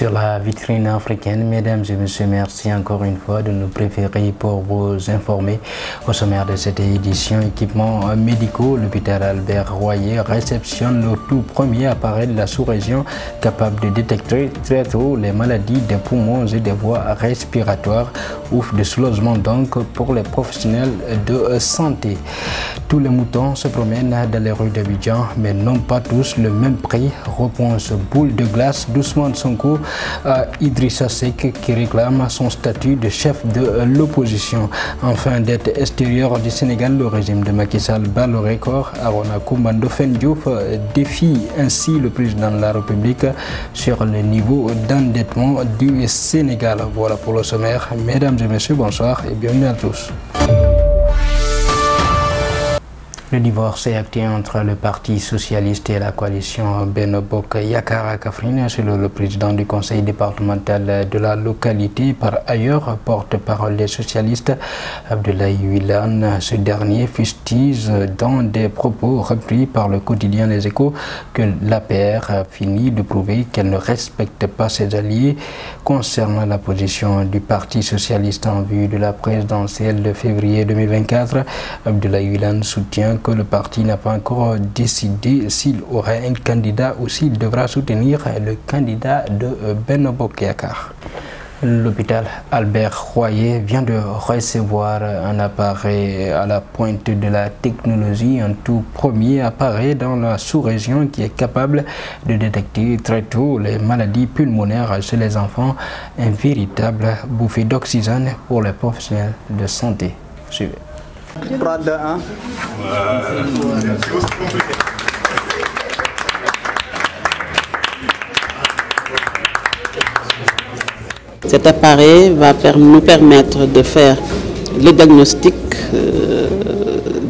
Sur la vitrine africaine, mesdames et messieurs, merci encore une fois de nous préférer pour vous informer. Au sommaire de cette édition, équipements médicaux, l'hôpital Albert Royer réceptionne le tout premier appareil de la sous-région capable de détecter très tôt les maladies des poumons et des voies respiratoires. Ouf de soulagement donc pour les professionnels de santé. Tous les moutons se promènent dans les rues d'Abidjan, mais n'ont pas tous le même prix. Réponse boule de glace d'Ousmane Sonko à Idrissa Seck qui réclame son statut de chef de l'opposition. Enfin, dette extérieure du Sénégal, le régime de Macky Sall bat le record. Arona Coumba Ndoffène Diouf défie ainsi le président de la République sur le niveau d'endettement du Sénégal. Voilà pour le sommaire. Mesdames et messieurs, bonsoir et bienvenue à tous. Le divorce est acté entre le Parti socialiste et la coalition Benno Bokk Yakaar à Kaffrine, selon le président du conseil départemental de la localité. Par ailleurs, porte-parole des socialistes, Abdoulaye Wilane, ce dernier fustige dans des propos repris par le quotidien Les Échos que l'APR a fini de prouver qu'elle ne respecte pas ses alliés. Concernant la position du Parti socialiste en vue de la présidentielle de février 2024, Abdoulaye Wilane soutient que le parti n'a pas encore décidé s'il aura un candidat ou s'il devra soutenir le candidat de Benno Bokk Yakaar. L'hôpital Albert Royer vient de recevoir un appareil à la pointe de la technologie, un tout premier appareil dans la sous-région qui est capable de détecter très tôt les maladies pulmonaires chez les enfants, un véritable bouffée d'oxygène pour les professionnels de santé. Suivez. 3, 2, 1. Cet appareil va nous permettre de faire le diagnostic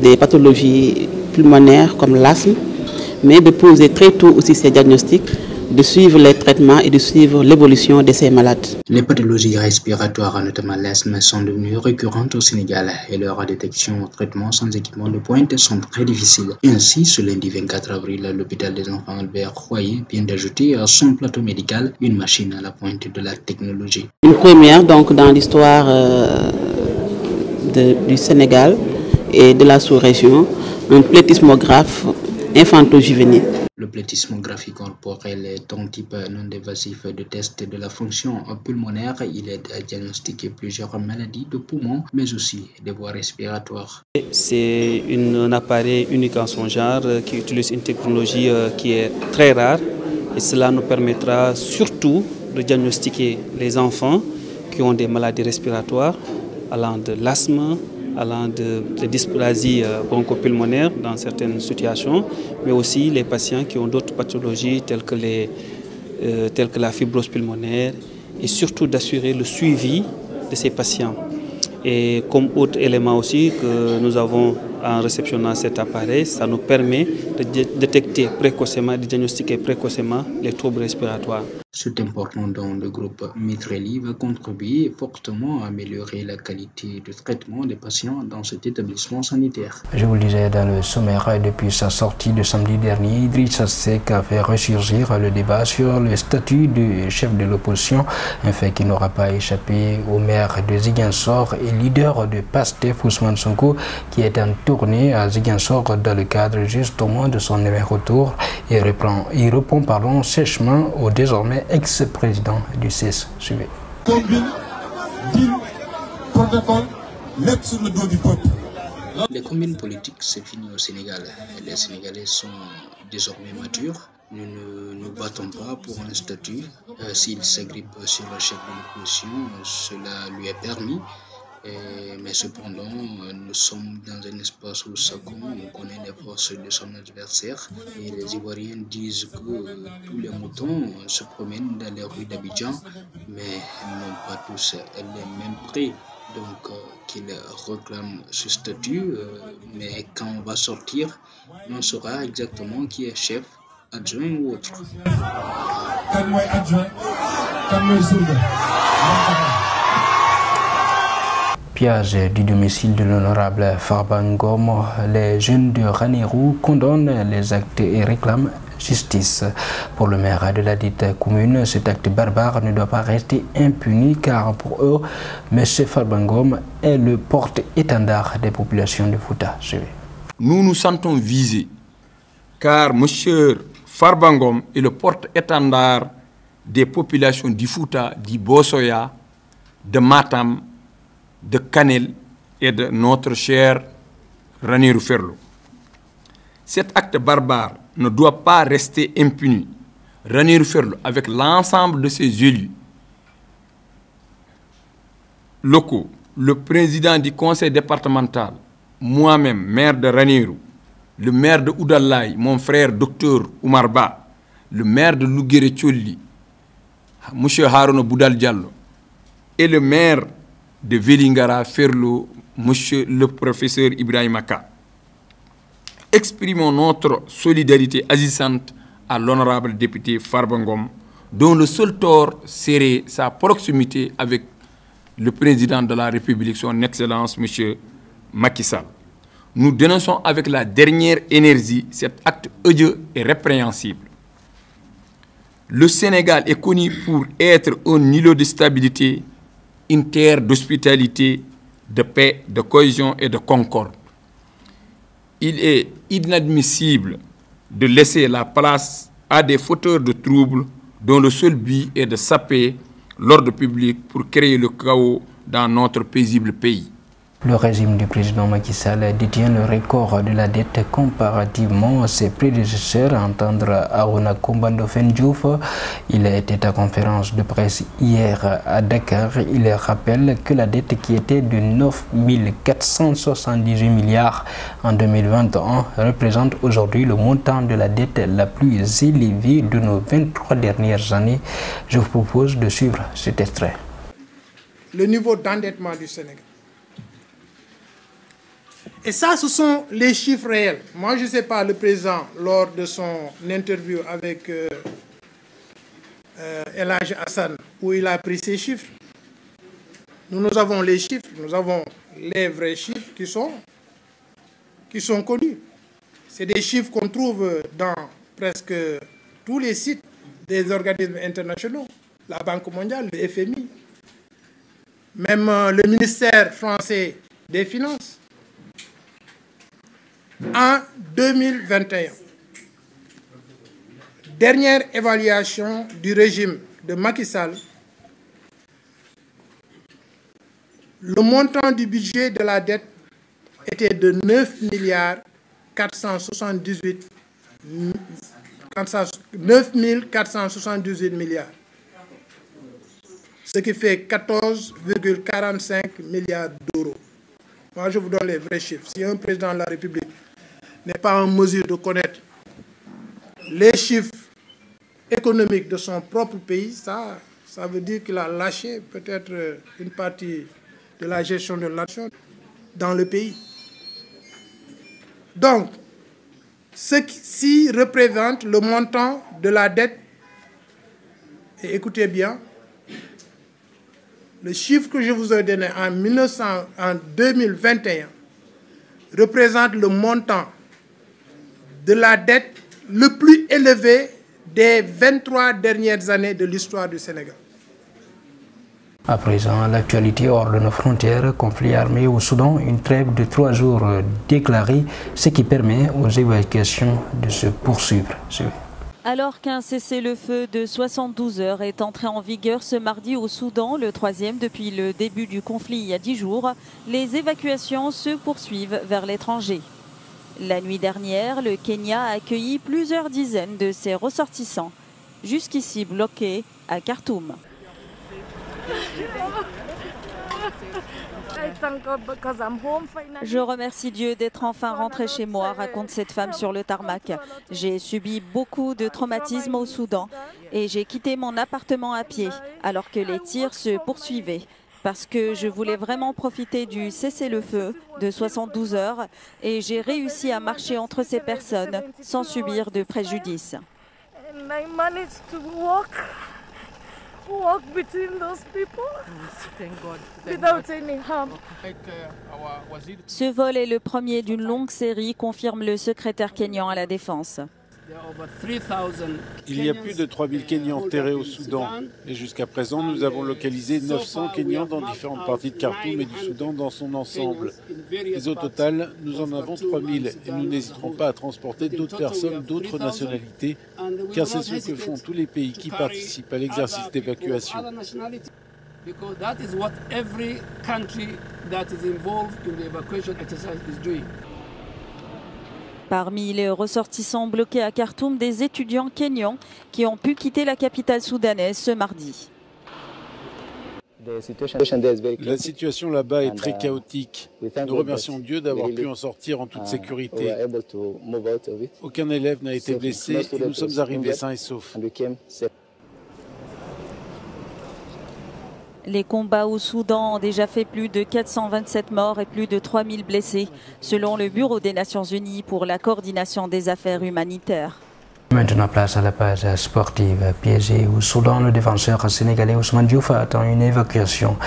des pathologies pulmonaires comme l'asthme, mais de poser très tôt aussi ces diagnostics, de suivre les traitements et de suivre l'évolution de ces malades. Les pathologies respiratoires, notamment l'asthme, sont devenues récurrentes au Sénégal et leur détection et traitement sans équipement de pointe sont très difficiles. Ainsi, ce lundi 24 avril, l'hôpital des enfants Albert Royer vient d'ajouter à son plateau médical une machine à la pointe de la technologie. Une première donc dans l'histoire du Sénégal et de la sous-région, un plétismographe infanto-juvénile. Le plétismographe corporel est un type non invasif de test de la fonction pulmonaire. Il aide à diagnostiquer plusieurs maladies de poumons, mais aussi des voies respiratoires. C'est un appareil unique en son genre qui utilise une technologie qui est très rare et cela nous permettra surtout de diagnostiquer les enfants qui ont des maladies respiratoires allant de l'asthme, allant de dysplasie bronchopulmonaire dans certaines situations, mais aussi les patients qui ont d'autres pathologies telles que la fibrose pulmonaire et surtout d'assurer le suivi de ces patients. Et comme autre élément aussi que nous avons en réceptionnant cet appareil, ça nous permet de détecter précocement, de diagnostiquer précocement les troubles respiratoires. Cet important don de groupe Mitreli va contribuer fortement à améliorer la qualité de traitement des patients dans cet établissement sanitaire. Je vous le disais dans le sommaire, depuis sa sortie de samedi dernier, Idrissa Seck a fait ressurgir le débat sur le statut du chef de l'opposition, un fait qui n'aura pas échappé au maire de Ziguinchor et leader de PASTEF Ousmane Sonko, qui est en tournée à Ziguinchor dans le cadre justement de son retour et répond sèchement au désormais ex-président du CES. Suivez. Les combines politiques, c'est fini au Sénégal. Les Sénégalais sont désormais matures. Nous ne nous battons pas pour un statut. S'il s'agrippe sur le chef de l'opposition, cela lui est permis. Mais cependant, nous sommes dans un espace où chacun connaît les forces de son adversaire. Et les Ivoiriens disent que tous les moutons se promènent dans les rues d'Abidjan, mais n'ont pas tous les mêmes prix. Donc, qu'ils réclament ce statut, mais quand on va sortir, on saura exactement qui est chef, adjoint ou autre. Pillage du domicile de l'honorable Farba Ngom, les jeunes de Ranérou condamnent les actes et réclament justice. Pour le maire de la dite commune, cet acte barbare ne doit pas rester impuni car pour eux, M. Farba Ngom est le porte-étendard des populations de Fouta. Nous nous sentons visés car M. Farba Ngom est le porte-étendard des populations du Fouta, du Bosoya, de Matam, de Kanel et de notre cher Ranérou Ferlo. Cet acte barbare ne doit pas rester impuni. Ranérou Ferlo, avec l'ensemble de ses élus locaux, le président du conseil départemental, moi-même, maire de Ranérou, le maire de Oudalaï, mon frère docteur Oumar Ba, le maire de Louguéré Tcholi, M. Harouna Boudal Diallo, et le maire de Vélingara Ferlo, M. le professeur Ibrahim Aka. Exprimons notre solidarité agissante à l'honorable député Farba Ngom, dont le seul tort serait sa proximité avec le président de la République, son Excellence, M. Macky Sall. Nous dénonçons avec la dernière énergie cet acte odieux et répréhensible. Le Sénégal est connu pour être un îlot de stabilité, une terre d'hospitalité, de paix, de cohésion et de concorde. Il est inadmissible de laisser la place à des fauteurs de troubles dont le seul but est de saper l'ordre public pour créer le chaos dans notre paisible pays. Le régime du président Macky Sall détient le record de la dette comparativement à ses prédécesseurs, à entendre Arona Kombandofène Diouf. Il était à conférence de presse hier à Dakar. Il rappelle que la dette qui était de 9 478 milliards en 2021 représente aujourd'hui le montant de la dette la plus élevée de nos 23 dernières années. Je vous propose de suivre cet extrait. Le niveau d'endettement du Sénégal. Et ça, ce sont les chiffres réels. Moi, je ne sais pas, le président, lors de son interview avec El Hadj Hassan, où il a pris ces chiffres. Nous avons les chiffres, nous avons les vrais chiffres qui sont connus. C'est des chiffres qu'on trouve dans presque tous les sites des organismes internationaux, la Banque mondiale, le FMI, même le ministère français des Finances. En 2021, dernière évaluation du régime de Macky Sall, le montant du budget de la dette était de 9 478 milliards, ce qui fait 14,45 milliards d'euros. Moi, je vous donne les vrais chiffres. Si un président de la République n'est pas en mesure de connaître les chiffres économiques de son propre pays, ça veut dire qu'il a lâché peut-être une partie de la gestion de l'action dans le pays. Donc, ceci représente le montant de la dette. Et écoutez bien, le chiffre que je vous ai donné en 2021 représente le montant de la dette le plus élevé des 23 dernières années de l'histoire du Sénégal. À présent, l'actualité hors de nos frontières, conflit armé au Soudan, une trêve de 3 jours déclarée, ce qui permet aux évacuations de se poursuivre. Alors qu'un cessez-le-feu de 72 heures est entré en vigueur ce mardi au Soudan, le 3e depuis le début du conflit il y a 10 jours, les évacuations se poursuivent vers l'étranger. La nuit dernière, le Kenya a accueilli plusieurs dizaines de ses ressortissants, jusqu'ici bloqués à Khartoum. Je remercie Dieu d'être enfin rentrée chez moi, raconte cette femme sur le tarmac. J'ai subi beaucoup de traumatismes au Soudan et j'ai quitté mon appartement à pied alors que les tirs se poursuivaient. Parce que je voulais vraiment profiter du cessez-le-feu de 72 heures et j'ai réussi à marcher entre ces personnes sans subir de préjudice. Ce vol est le premier d'une longue série, confirme le secrétaire kényan à la Défense. Il y a plus de 3000 Kenyans enterrés au Soudan et jusqu'à présent nous avons localisé 900 Kenyans dans différentes parties de Khartoum et du Soudan dans son ensemble. Mais au total, nous en avons 3000 et nous n'hésiterons pas à transporter d'autres personnes d'autres nationalités car c'est ce que font tous les pays qui participent à l'exercice d'évacuation. Parmi les ressortissants bloqués à Khartoum, des étudiants kenyans qui ont pu quitter la capitale soudanaise ce mardi. La situation là-bas est très chaotique. Nous remercions Dieu d'avoir pu en sortir en toute sécurité. Aucun élève n'a été blessé et nous sommes arrivés sains et saufs. Les combats au Soudan ont déjà fait plus de 427 morts et plus de 3000 blessés, selon le Bureau des Nations Unies pour la coordination des affaires humanitaires. Maintenant, place à la page sportive. Piégé au Soudan, le défenseur sénégalais Ousmane Diouf attend une évacuation.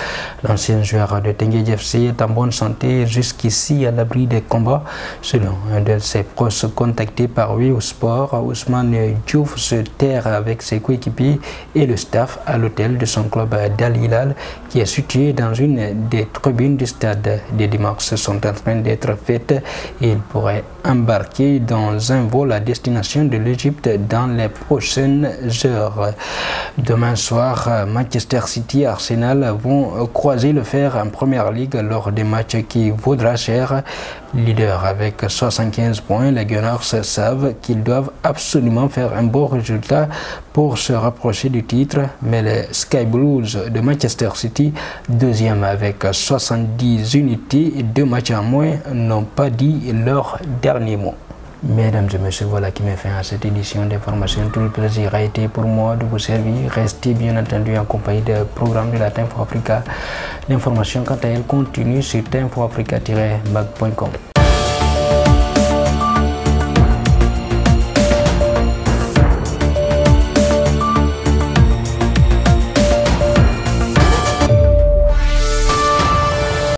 L'ancien joueur de Teungueth FC est en bonne santé jusqu'ici à l'abri des combats. Selon un de ses proches contactés par lui au sport, Ousmane Diouf se terre avec ses coéquipiers et le staff à l'hôtel de son club d'Al Hilal qui est situé dans une des tribunes du stade. Des démarches sont en train d'être faites et il pourrait embarquer dans un vol à destination de l'Égypte dans les prochaines heures. Demain soir, Manchester City et Arsenal vont croiser le fer en Première Ligue lors des matchs qui vaudra cher. Leader avec 75 points, les Gunners savent qu'ils doivent absolument faire un bon résultat pour se rapprocher du titre, mais les Sky Blues de Manchester City, deuxième avec 70 unités et 2 matchs en moins, n'ont pas dit leur dernier mot. Mesdames et messieurs, voilà qui met fin à cette édition d'information. Tout le plaisir a été pour moi de vous servir. Restez bien entendu en compagnie des programmes de la Tinfo Africa. L'information, quant à elle, continue sur tinfoafrica-mag.com.